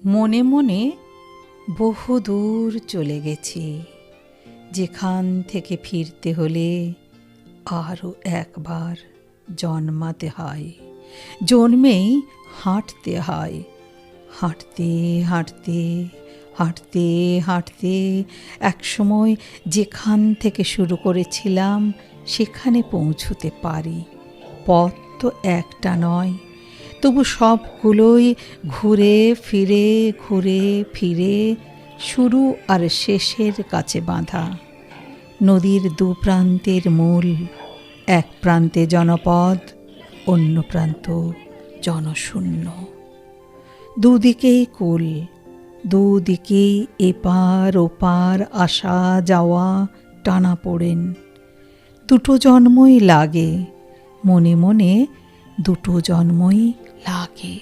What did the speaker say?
মনে মনে বহু দূর চলে গেছি, যেখান থেকে ফিরতে হলে আরও একবার জন্মাতে হয়। জন্মেই হাঁটতে হয়, হাঁটতে হাঁটতে হাঁটতে হাঁটতে একসময় যেখান থেকে শুরু করেছিলাম সেখানে পৌঁছতে পারি। পথ তো একটা নয়, তবু সবগুলোই ঘুরে ফিরে শুরু আর শেষের কাছে বাঁধা। নদীর দু প্রান্তের মূল, এক প্রান্তে জনপদ, অন্য প্রান্ত জনশূন্য। দুদিকেই কুল, দুদিকেই এপার ওপার আসা যাওয়া টানাপোড়েন। দুটো জন্মই লাগে, মনে মনে দুটো জন্মই লাগে।